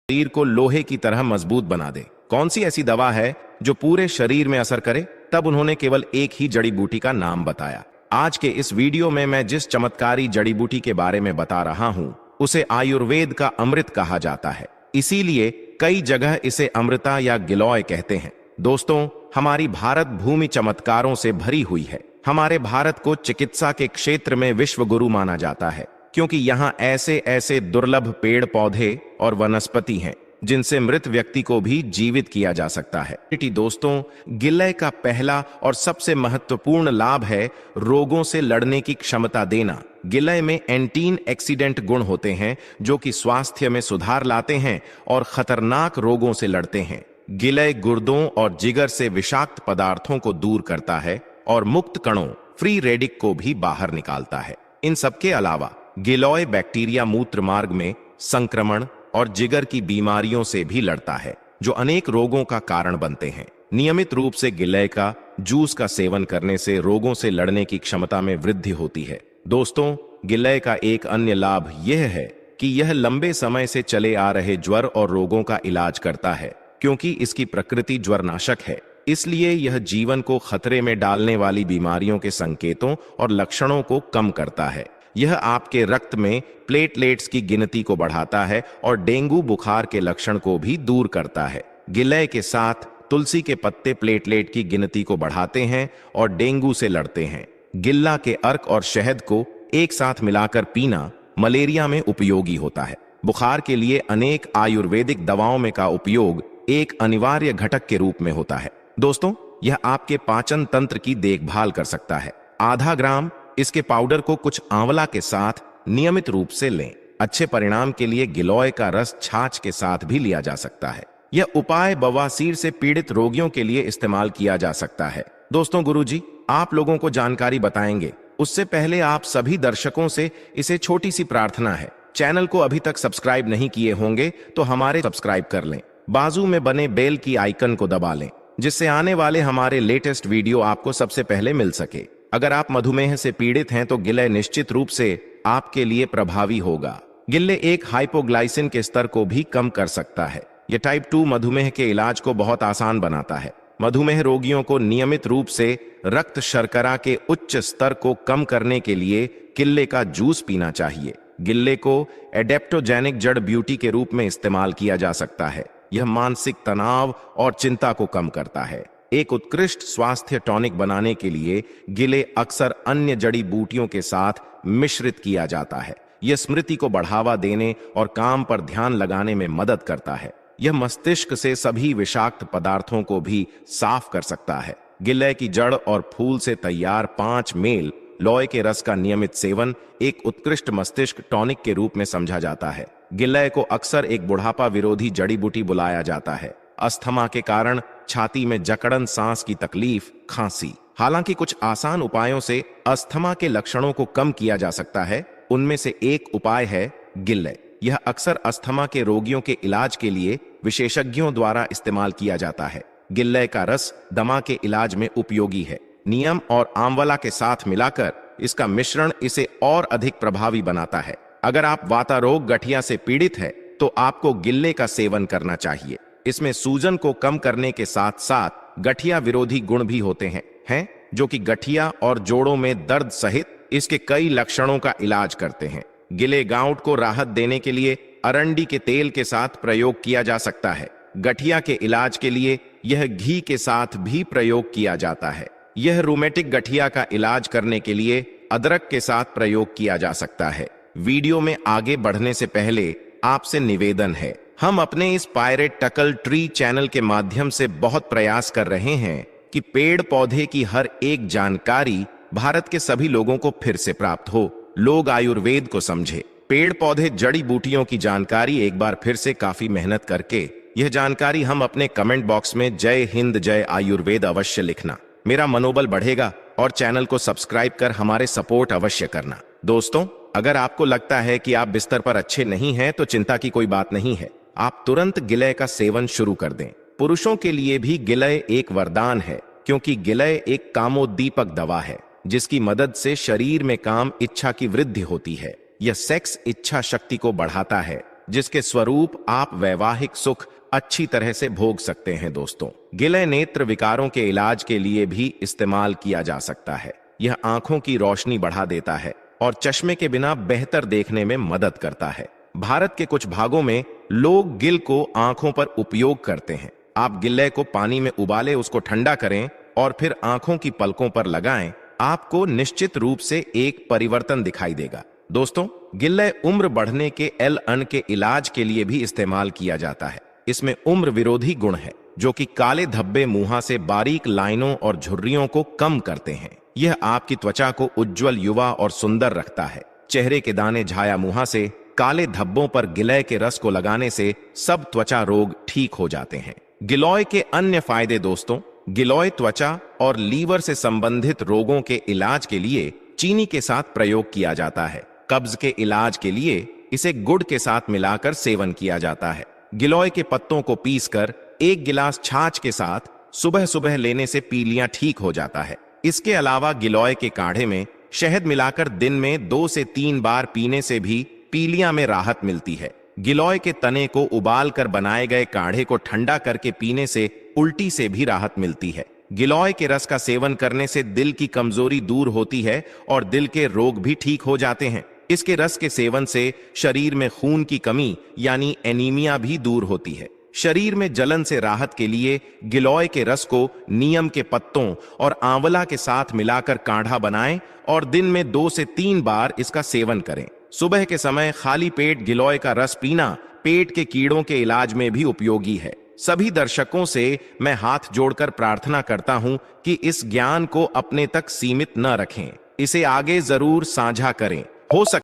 शरीर को लोहे की तरह मजबूत बना दे। कौन सी ऐसी दवा है जो पूरे शरीर में असर करे? तब उन्होंने केवल एक ही जड़ी बूटी का नाम बताया। आज के इस वीडियो में मैं जिस चमत्कारी जड़ी बूटी के बारे में बता रहा हूं, उसे आयुर्वेद का अमृत कहा जाता है। इसीलिए कई जगह इसे अमृता या गिलोय कहते हैं। दोस्तों, हमारी भारत भूमि चमत्कारों से भरी हुई है। हमारे भारत को चिकित्सा के क्षेत्र में विश्व गुरु माना जाता है, क्योंकि यहाँ ऐसे ऐसे दुर्लभ पेड़ पौधे और वनस्पति हैं जिनसे मृत व्यक्ति को भी जीवित किया जा सकता है। दोस्तों, गिलय का पहला और सबसे महत्वपूर्ण लाभ है रोगों से लड़ने की क्षमता देना। गिलय में एंटी ऑक्सीडेंट गुण होते हैं जो कि स्वास्थ्य में सुधार लाते हैं और खतरनाक रोगों से लड़ते हैं। गिलय गुर्दों और जिगर से विषाक्त पदार्थों को दूर करता है और मुक्त कणों फ्री रेडिक को भी बाहर निकालता है। इन सबके अलावा गिलोय बैक्टीरिया मूत्र मार्ग में संक्रमण और जिगर की बीमारियों से भी लड़ता है, जो अनेक रोगों का कारण बनते हैं। नियमित रूप से गिलय का जूस का सेवन करने से रोगों से लड़ने की क्षमता में वृद्धि होती है। दोस्तों, गिलय का एक अन्य लाभ यह है कि यह लंबे समय से चले आ रहे ज्वर और रोगों का इलाज करता है। क्योंकि इसकी प्रकृति ज्वरनाशक है, इसलिए यह जीवन को खतरे में डालने वाली बीमारियों के संकेतों और लक्षणों को कम करता है। यह आपके रक्त में प्लेटलेट्स की गिनती को बढ़ाता है और डेंगू बुखार के लक्षण को भी दूर करता है। गिलय के साथ तुलसी के पत्ते प्लेटलेट की गिनती को बढ़ाते हैं और डेंगू से लड़ते हैं। गिल्ला के अर्क और शहद को एक साथ मिलाकर पीना मलेरिया में उपयोगी होता है। बुखार के लिए अनेक आयुर्वेदिक दवाओं में का उपयोग एक अनिवार्य घटक के रूप में होता है। दोस्तों, यह आपके पाचन तंत्र की देखभाल कर सकता है। आधा ग्राम इसके पाउडर को कुछ आंवला के साथ नियमित रूप से लें। अच्छे परिणाम के लिए गिलोय का रस छाछ के साथ भी लिया जा सकता है। यह उपाय बवासीर से पीड़ित रोगियों के लिए इस्तेमाल किया जा सकता है। दोस्तों, गुरुजी आप लोगों को जानकारी बताएंगे, उससे पहले आप सभी दर्शकों से इसे छोटी सी प्रार्थना है। चैनल को अभी तक सब्सक्राइब नहीं किए होंगे तो हमारे सब्सक्राइब कर लें। बाजू में बने बेल की आइकन को दबा लें, जिससे आने वाले हमारे लेटेस्ट वीडियो आपको सबसे पहले मिल सके। अगर आप मधुमेह से पीड़ित हैं तो गिलय निश्चित रूप से आपके लिए प्रभावी होगा। गिलय एक हाइपोग्लाइसिन के स्तर को भी कम कर सकता है। यह टाइप 2 मधुमेह के इलाज को बहुत आसान बनाता है। मधुमेह रोगियों को नियमित रूप से रक्त शर्करा के उच्च स्तर को कम करने के लिए गिलय का जूस पीना चाहिए। गिलय को एडेप्टोजेनिक जड़ बूटी के रूप में इस्तेमाल किया जा सकता है। यह मानसिक तनाव और चिंता को कम करता है। एक उत्कृष्ट स्वास्थ्य टॉनिक बनाने के लिए गिलय अक्सर अन्य जड़ी बूटियों के साथ मिश्रित किया जाता है। यह स्मृति को बढ़ावा देने और काम पर ध्यान लगाने में मदद करता है। यह मस्तिष्क से सभी विषाक्त पदार्थों को भी साफ कर सकता है। गिलय की जड़ और फूल से तैयार 5 मेल लॉय के रस का नियमित सेवन एक उत्कृष्ट मस्तिष्क टॉनिक के रूप में समझा जाता है। गिलय को अक्सर एक बुढ़ापा विरोधी जड़ी बूटी बुलाया जाता है। अस्थमा के कारण छाती में जकड़न, सांस की तकलीफ, खांसी। हालांकि कुछ आसान उपायों से अस्थमा के लक्षणों को कम किया जा सकता है। उनमें से एक उपाय है गिलय। यह अक्सर अस्थमा के रोगियों के इलाज के लिए विशेषज्ञों द्वारा इस्तेमाल किया जाता है। गिलय का रस दमा के इलाज में उपयोगी है। नीम और आंवला के साथ मिलाकर इसका मिश्रण इसे और अधिक प्रभावी बनाता है। अगर आप वातारोग गठिया से पीड़ित है तो आपको गिलय का सेवन करना चाहिए। इसमें सूजन को कम करने के साथ साथ गठिया विरोधी गुण भी होते हैं जो कि गठिया और जोड़ों में दर्द सहित इसके कई लक्षणों का इलाज करते हैं। गिले गाउट को राहत देने के लिए अरंडी के तेल के साथ प्रयोग किया जा सकता है। गठिया के इलाज के लिए यह घी के साथ भी प्रयोग किया जाता है। यह रूमेटिक गठिया का इलाज करने के लिए अदरक के साथ प्रयोग किया जा सकता है। वीडियो में आगे बढ़ने से पहले आपसे निवेदन है, हम अपने इस पायरेट टकल ट्री चैनल के माध्यम से बहुत प्रयास कर रहे हैं कि पेड़ पौधे की हर एक जानकारी भारत के सभी लोगों को फिर से प्राप्त हो। लोग आयुर्वेद को समझे। पेड़ पौधे जड़ी बूटियों की जानकारी एक बार फिर से काफी मेहनत करके यह जानकारी हम अपने कमेंट बॉक्स में जय हिंद जय आयुर्वेद अवश्य लिखना। मेरा मनोबल बढ़ेगा और चैनल को सब्सक्राइब कर हमारे सपोर्ट अवश्य करना। दोस्तों, अगर आपको लगता है कि आप बिस्तर पर अच्छे नहीं हैं तो चिंता की कोई बात नहीं है। आप तुरंत गिलय का सेवन शुरू कर दें। पुरुषों के लिए भी गिलय एक वरदान है, क्योंकि गिलय एक कामोद्दीपक दवा है जिसकी मदद से शरीर में काम इच्छा की वृद्धि होती है। यह सेक्स इच्छा शक्ति को बढ़ाता है, जिसके स्वरूप आप वैवाहिक सुख अच्छी तरह से भोग सकते हैं। दोस्तों, गिलय नेत्र विकारों के इलाज के लिए भी इस्तेमाल किया जा सकता है। यह आंखों की रोशनी बढ़ा देता है और चश्मे के बिना बेहतर देखने में मदद करता है। भारत के कुछ भागों में लोग गिल को आंखों पर उपयोग करते हैं। आप गिलय को पानी में उबाले उसको ठंडा करें और फिर आंखों की पलकों पर लगाएं। आपको निश्चित रूप से एक परिवर्तन दिखाई देगा। दोस्तों, गिलय उम्र बढ़ने के एल-अन के इलाज के लिए भी इस्तेमाल किया जाता है। इसमें उम्र विरोधी गुण है जो कि काले धब्बे, मुंह से बारीक लाइनों और झुर्रियों को कम करते हैं। यह आपकी त्वचा को उज्जवल, युवा और सुंदर रखता है। चेहरे के दाने, झाया मुंह से काले धब्बों पर गिलय के रस को लगाने से सब त्वचा रोग ठीक हो जाते हैं। गिलोय के अन्य फायदे। दोस्तों, गिलोय त्वचा और लीवर से संबंधित रोगों के इलाज के लिए चीनी के साथ प्रयोग किया जाता है। कब्ज के इलाज के लिए इसे गुड़ के साथ मिलाकर सेवन किया जाता है। गिलोय के पत्तों को पीसकर 1 गिलास छाछ के साथ सुबह सुबह लेने से पीलिया ठीक हो जाता है। इसके अलावा गिलोय के काढ़े में शहद मिलाकर दिन में 2 से 3 बार पीने से भी पीलिया में राहत मिलती है। गिलोय के तने को उबाल कर बनाए गए काढ़े को ठंडा करके पीने से उल्टी से भी राहत मिलती है। गिलोय के रस का सेवन करने से दिल की कमजोरी दूर होती है और दिल के रोग भी ठीक हो जाते हैं। इसके रस के सेवन से शरीर में खून की कमी यानी एनीमिया भी दूर होती है। शरीर में जलन से राहत के लिए गिलोय के रस को नीम के पत्तों और आंवला के साथ मिलाकर काढ़ा बनाएं और दिन में 2 से 3 बार इसका सेवन करें। सुबह के समय खाली पेट गिलोय का रस पीना पेट के कीड़ों के इलाज में भी उपयोगी है। सभी दर्शकों से मैं हाथ जोड़कर प्रार्थना करता हूं कि इस ज्ञान को अपने तक सीमित न रखें, इसे आगे जरूर साझा करें। हो सकता